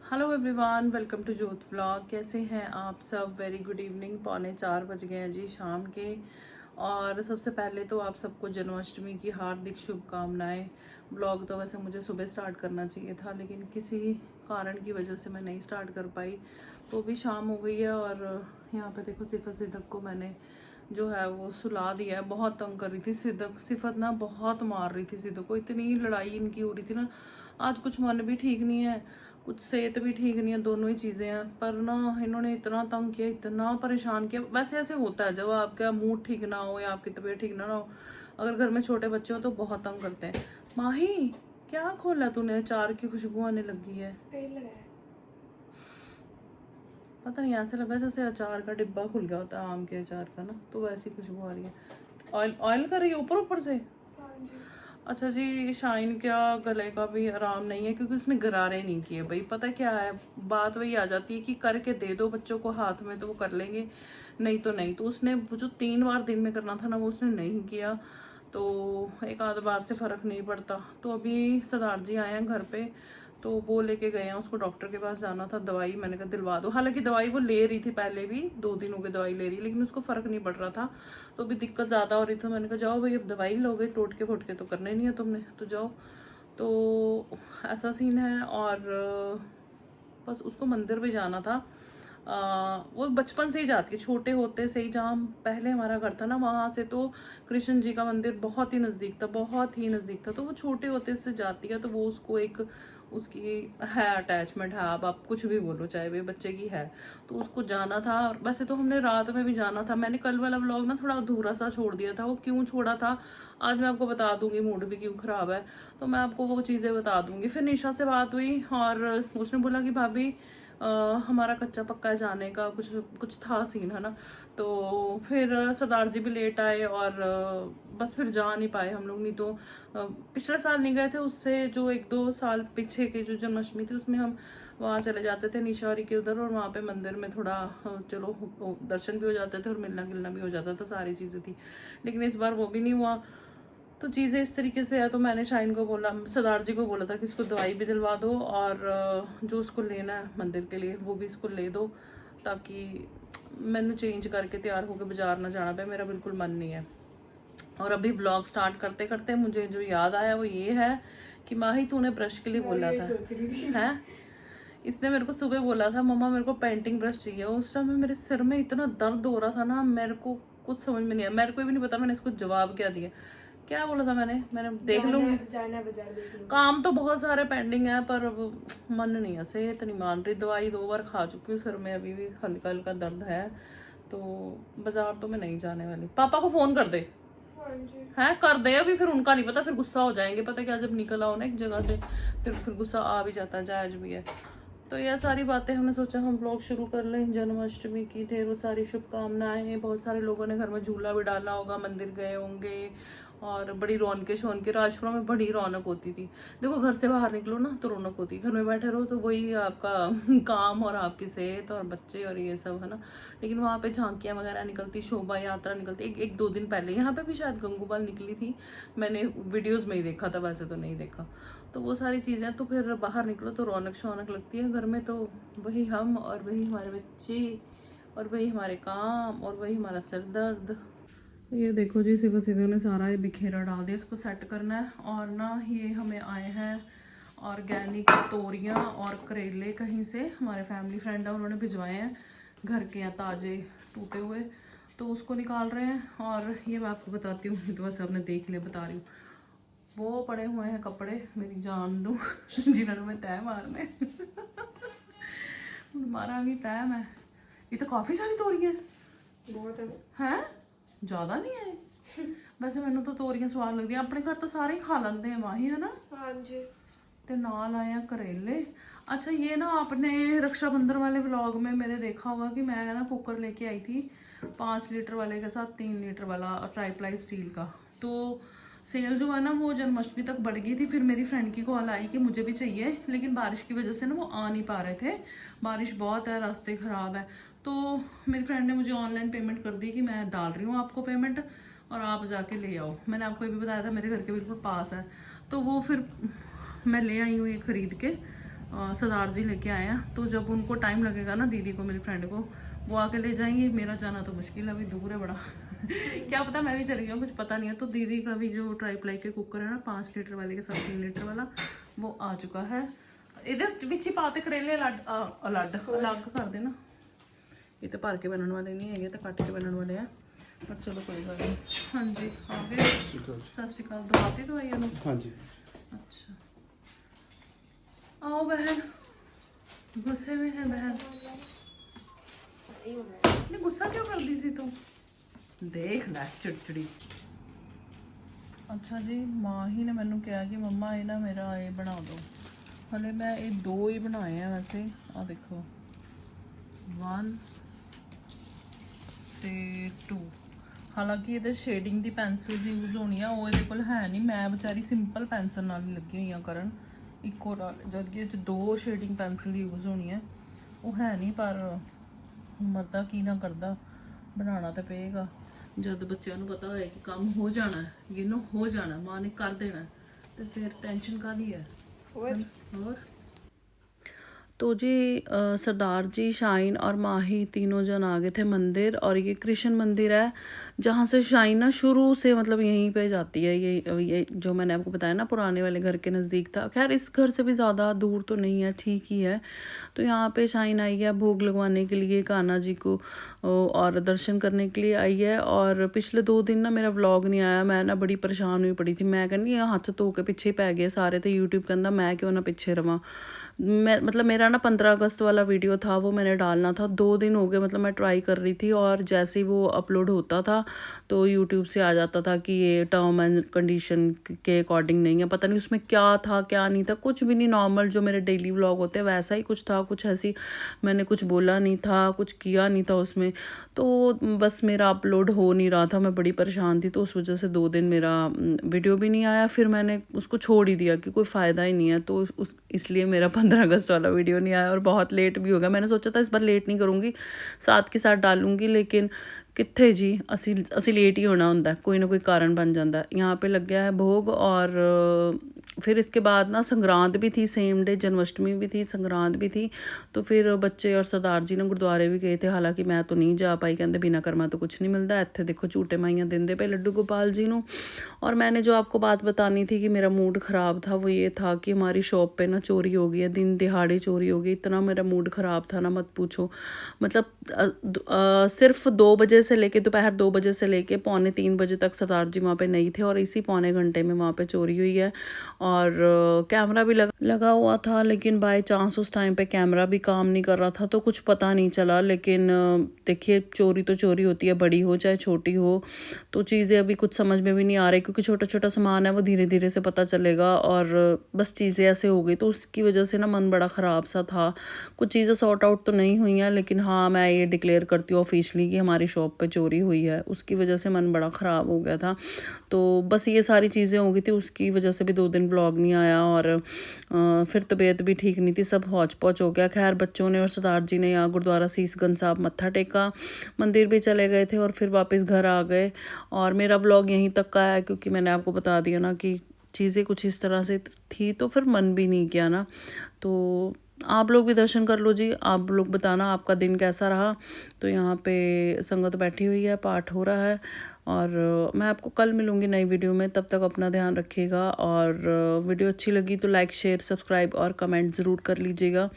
Hello everyone, welcome to जोत vlog. कैसे हैं आप सब? Very good evening. 3:45 बज गए हैं जी शाम के। और सबसे पहले तो आप सबको जन्माष्टमी की हार्दिक शुभकामनाएं। व्लॉग तो वैसे मुझे सुबह स्टार्ट करना चाहिए था, लेकिन किसी कारण की वजह से मैं नहीं स्टार्ट कर पाई, तो भी शाम हो गई है। और यहाँ पे देखो सिफत सिद्दक को मैंने जो है वो सुला दिया है। बहुत तंग कर रही थी सिफत ना, बहुत मार रही थी सिद्दक को। इतनी लड़ाई इनकी हो रही थी ना। आज कुछ मन भी ठीक नहीं है, कुछ सेहत भी ठीक नहीं है, दोनों ही चीज़ें हैं। पर ना इन्होंने इतना तंग किया, इतना परेशान किया। वैसे ऐसे होता है जब आपका मूड ठीक ना हो या आपकी तबीयत ठीक ना हो, अगर घर में छोटे बच्चे हो तो बहुत तंग करते हैं। माही, क्या खोला तूने? अचार की खुशबू आने लगी है। तेल लगाया। पता नहीं, ऐसे लगा जैसे अचार का डिब्बा खुल गया होता है आम के अचार का ना, तो वैसी खुशबू आ रही है। ऑयल ऑयल कर रही है ऊपर ऊपर से। हाँ जी। अच्छा जी, शाइन क्या गले का भी आराम नहीं है, क्योंकि उसने गरारे नहीं किए। भाई पता क्या है, बात वही आ जाती है कि करके दे दो बच्चों को हाथ में तो वो कर लेंगे, नहीं तो नहीं। तो उसने वो जो 3 बार दिन में करना था ना, वो उसने नहीं किया। तो एक आध बार से फ़र्क नहीं पड़ता। तो अभी सरदार जी आए हैं घर पे, तो वो लेके गए हैं। उसको डॉक्टर के पास जाना था, दवाई मैंने कहा दिलवा दो। हालांकि दवाई वो ले रही थी पहले भी, 2 दिन हो गए दवाई ले रही, लेकिन उसको फ़र्क नहीं पड़ रहा था। तो अभी दिक्कत ज़्यादा हो रही थी। मैंने कहा जाओ भाई, अब दवाई लोगे, टोटके फोटके तो करने नहीं है तुमने, तो जाओ। तो ऐसा सीन है। और बस उसको मंदिर भी जाना था। वो बचपन से ही जाती है, छोटे होते से ही। जहाँ पहले हमारा घर था ना, वहाँ से तो कृष्ण जी का मंदिर बहुत ही नज़दीक था, बहुत ही नज़दीक था। तो वो छोटे होते से जाती है, तो वो उसको एक उसकी है अटैचमेंट है। आप कुछ भी बोलो, चाहे वे बच्चे की है, तो उसको जाना था। वैसे तो हमने रात में भी जाना था। मैंने कल वाला व्लॉग ना थोड़ा अधूरा सा छोड़ दिया था। वो क्यों छोड़ा था आज मैं आपको बता दूंगी, मूड भी क्यों ख़राब है तो मैं आपको वो चीज़ें बता दूंगी। फिर निशा से बात हुई और उसने बोला कि भाभी हमारा कच्चा पक्का जाने का कुछ कुछ था सीन, है ना। तो फिर सरदार जी भी लेट आए और बस फिर जा नहीं पाए हम लोग। नहीं तो पिछले साल नहीं गए थे, उससे जो 1-2 साल पीछे की जो जन्माष्टमी थी उसमें हम वहाँ चले जाते थे निशारी के उधर, और वहाँ पे मंदिर में थोड़ा चलो दर्शन भी हो जाते थे और मिलना गिलना भी हो जाता था, सारी चीज़ें थी। लेकिन इस बार वो भी नहीं हुआ। तो चीज़ें इस तरीके से है। तो मैंने शाइन को बोला, सरदार जी को बोला था कि इसको दवाई भी दिलवा दो, और जो उसको लेना है मंदिर के लिए वो भी इसको ले दो, ताकि मैंने चेंज करके तैयार होकर बाजार ना जाना पे। मेरा बिल्कुल मन नहीं है। और अभी व्लॉग स्टार्ट करते करते मुझे जो याद आया वो ये है कि माही तूने ब्रश के लिए बोला था, सोच रही थी। है। इसने मेरे को सुबह बोला था मम्मा मेरे को पेंटिंग ब्रश चाहिए। उस टाइम मेरे सिर में इतना दर्द हो रहा था ना, मेरे को कुछ समझ में नहीं आया। मेरे को भी नहीं पता मैंने इसको जवाब क्या दिया। क्या बोला था मैंने देख लूंगी। जाना बाजार देख लूंगी। काम तो बहुत सारे पेंडिंग है, पर अब मन नहीं है, सेहत नहीं मान रही। दवाई 2 बार खा चुकी हूँ, सिर में अभी भी हल्का हल्का दर्द है। तो बाजार तो मैं नहीं जाने वाली। पापा को फोन कर दे। हाँ जी। है कर दे अभी, फिर उनका नहीं पता, फिर गुस्सा हो जाएंगे। पता क्या, जब निकल आओ ना एक जगह से, फिर गुस्सा आ भी जाता है, जायज भी है। तो यह सारी बातें हमने सोचा हम ब्लॉग शुरू कर लें। जन्माष्टमी की ढेरों सारी शुभकामनाएं हैं। बहुत सारे लोगों ने घर में झूला भी डाला होगा, मंदिर गए होंगे, और बड़ी रौनकें शौनकें। राजपुरा में बड़ी रौनक होती थी। देखो घर से बाहर निकलो ना तो रौनक होती है, घर में बैठे रहो तो वही आपका काम और आपकी सेहत और बच्चे और ये सब, है ना। लेकिन वहाँ पे झांकियाँ वगैरह निकलती, शोभा यात्रा निकलती। एक 2 दिन पहले यहाँ पे भी शायद गंगूबाल निकली थी, मैंने वीडियोज़ में ही देखा था, वैसे तो नहीं देखा। तो वो सारी चीज़ें, तो फिर बाहर निकलो तो रौनक शौनक लगती है। घर में तो वही हम और वही हमारे बच्चे और वही हमारे काम और वही हमारा सर दर्द। ये देखो जी, सिवा सीधे ने सारा ये बिखेरा डाल दिया, इसको सेट करना है। और ना ये हमें आए हैं ऑर्गेनिक तोरियां और करेले कहीं से, हमारे फैमिली फ्रेंड है उन्होंने भिजवाए हैं, घर के हैं ताज़े टूटे हुए। तो उसको निकाल रहे हैं। और ये मैं आपको बताती हूँ, तो वैसे आपने देख लिया, बता रही हूँ। वो पड़े हुए हैं कपड़े, मेरी जान दूँ जिन्होंने मैं तय मारने मारा भी तय मैं। ये तो काफ़ी सारी तोरियां बहुत हैं, ज़्यादा नहीं है। वैसे मैंने तो तोरियां स्वाद लगदी, अपने घर तो सारे ही खा लेंदे हैं माही, है ना। हाँ जी। ते नाल आए हैं करेले। अच्छा ये ना आपने रक्षाबंधन वाले व्लॉग में मेरे देखा होगा कि मैं ना कुकर लेके आई थी 5 लीटर वाले के साथ 3 लीटर वाला ट्राईप्लाई स्टील का। तो सेल जो है ना वो जन्माष्टमी तक बढ़ गई थी। फिर मेरी फ्रेंड की कॉल आई कि मुझे भी चाहिए, लेकिन बारिश की वजह से ना वो आ नहीं पा रहे थे, बारिश बहुत है, रास्ते ख़राब है। तो मेरी फ्रेंड ने मुझे ऑनलाइन पेमेंट कर दी कि मैं डाल रही हूँ आपको पेमेंट और आप जाके ले आओ। मैंने आपको ये भी बताया था मेरे घर के बिल्कुल पास है। तो वो फिर मैं ले आई हूँ ये ख़रीद के। सरदार जी लेके आए हैं, तो जब उनको टाइम लगेगा ना दीदी को, मेरी फ्रेंड को, वो आके ले जाएंगे। मेरा जाना तो मुश्किल है, अभी दूर है बड़ा क्या पता मैं भी चली जाऊँ, कुछ पता नहीं है। तो दीदी का भी जो ट्राईप्लाई के कुकर है ना 5 लीटर वाले के साथ 3 लीटर वाला, वो आ चुका है। इधर विच ही पाते करेले अलग कर देना, ये तो भर के बनने वाले नहीं है, तो कट के बनने वाले हैं, पर चलो कोई बात नहीं। हाँ जी आ गए, सत श्री अकाल। दवाती दवाई है? हाँ जी। अच्छा आओ बहन, गुस्से में है बहन? नहीं गुस्सा क्यों कर दी सी तू, देख लै चिड़चिड़ी। अच्छा जी, माँ ही ने मैनू कहा कि मम्मा ये ना मेरा ये बना दो। हले मैं ये 2 ही बनाए हैं वैसे, आ देखो 1 ते 2। हालांकि ये शेडिंग दी पेंसिल्स यूज होनी है, वो ये कोल है नहीं। मैं बेचारी सिंपल पेंसिल नाल ही लगी हुई करन इको, जबकि ये 2 शेडिंग पेंसिल यूज होनी है, वो है नहीं। पर मरदा की ना करदा, बनाना तो पेगा। जब बच्चों को पता होए कि काम हो जाना है, ये नो हो जाना, माँ ने कर देना, तो फिर टेंशन काहदी है। और तो जी सरदार जी, शाइन और माही तीनों जन आ गए थे मंदिर। और ये कृष्ण मंदिर है जहाँ से शाइन ना शुरू से मतलब यहीं पे जाती है। ये जो मैंने आपको बताया ना पुराने वाले घर के नज़दीक था। खैर इस घर से भी ज़्यादा दूर तो नहीं है, ठीक ही है। तो यहाँ पे शाइन आई है भोग लगवाने के लिए कान्हा जी को, और दर्शन करने के लिए आई है। और पिछले 2 दिन ना मेरा व्लॉग नहीं आया, मैं ना बड़ी परेशान हुई पड़ी थी। मैं कहनी हाथ धो के पिछे पै गए सारे, तो यूट्यूब के अंदर मैं क्यों ना पिछे रवां। मैं मतलब मेरा ना 15 अगस्त वाला वीडियो था, वो मैंने डालना था। 2 दिन हो गए मतलब मैं ट्राई कर रही थी, और जैसे ही वो अपलोड होता था तो यूट्यूब से आ जाता था कि ये टर्म एंड कंडीशन के अकॉर्डिंग नहीं है। पता नहीं उसमें क्या था क्या नहीं था, कुछ भी नहीं, नॉर्मल जो मेरे डेली व्लॉग होते हैं वैसा ही कुछ था। कुछ ऐसी मैंने कुछ बोला नहीं था, कुछ किया नहीं था उसमें, तो बस मेरा अपलोड हो नहीं रहा था। मैं बड़ी परेशान थी, तो उस वजह से 2 दिन मेरा वीडियो भी नहीं आया। फिर मैंने उसको छोड़ ही दिया कि कोई फ़ायदा ही नहीं है, तो इसलिए मेरा 15 अगस्त वाला वीडियो नहीं आया। और बहुत लेट भी हो गया। मैंने सोचा था इस बार लेट नहीं करूँगी, साथ के साथ डालूँगी, लेकिन कित्थे जी असी लेट ही होना होंदा, कोई ना कोई कारण बन जाता है। यहाँ पे लग गया है भोग। और फिर इसके बाद ना संग्रांद भी थी, सेम डे जन्माष्टमी भी थी, संग्रांद भी थी। तो फिर बच्चे और सरदार जी ने गुरुद्वारे भी गए थे। हालांकि मैं तो नहीं जा पाई, कहते बिना कर्मा तो कुछ नहीं मिलता। इत्थे देखो झूटे माइयां देंदे पे लड्डू गोपाल जी नू। और मैंने जो आपको बात बतानी थी कि मेरा मूड ख़राब था, वो ये था कि हमारी शॉप पे ना चोरी हो गई है, दिन दिहाड़ी चोरी हो गई। इतना मेरा मूड ख़राब था ना मत पूछो। मतलब सिर्फ 2 बजे से लेके दोपहर 2 बजे से लेके पौने 3 बजे तक सरदार जी वहाँ पे नहीं थे, और इसी पौने घंटे में वहाँ पे चोरी हुई है। और कैमरा भी लगा हुआ था, लेकिन बाय चांस उस टाइम पे कैमरा भी काम नहीं कर रहा था, तो कुछ पता नहीं चला। लेकिन देखिए चोरी तो चोरी होती है, बड़ी हो चाहे छोटी हो। तो चीज़ें अभी कुछ समझ में भी नहीं आ रही, क्योंकि छोटा छोटा सामान है, वो धीरे धीरे से पता चलेगा। और बस चीज़ें ऐसे हो गई, तो उसकी वजह से ना मन बड़ा ख़राब सा था। कुछ चीज़ें सॉर्ट आउट तो नहीं हुई हैं, लेकिन हाँ मैं ये डिक्लेयर करती हूँ ऑफिशियली कि हमारी शॉप पे चोरी हुई है। उसकी वजह से मन बड़ा ख़राब हो गया था। तो बस ये सारी चीज़ें हो गई थी, उसकी वजह से भी 2 दिन ब्लॉग नहीं आया। और फिर तबीयत भी ठीक नहीं थी, सब हौच पौच हो गया। खैर बच्चों ने और सरदार जी ने यहाँ गुरुद्वारा सीसगंज साहब मत्था टेका, मंदिर भी चले गए थे, और फिर वापस घर आ गए। और मेरा ब्लॉग यहीं तक का है, क्योंकि मैंने आपको बता दिया ना कि चीज़ें कुछ इस तरह से थी, तो फिर मन भी नहीं किया ना। तो आप लोग भी दर्शन कर लो जी, आप लोग बताना आपका दिन कैसा रहा। तो यहाँ पे संगत बैठी हुई है, पाठ हो रहा है। और मैं आपको कल मिलूँगी नई वीडियो में, तब तक अपना ध्यान रखिएगा। और वीडियो अच्छी लगी तो लाइक शेयर सब्सक्राइब और कमेंट ज़रूर कर लीजिएगा।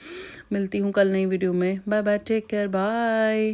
मिलती हूँ कल नई वीडियो में। Bye bye, take care, bye.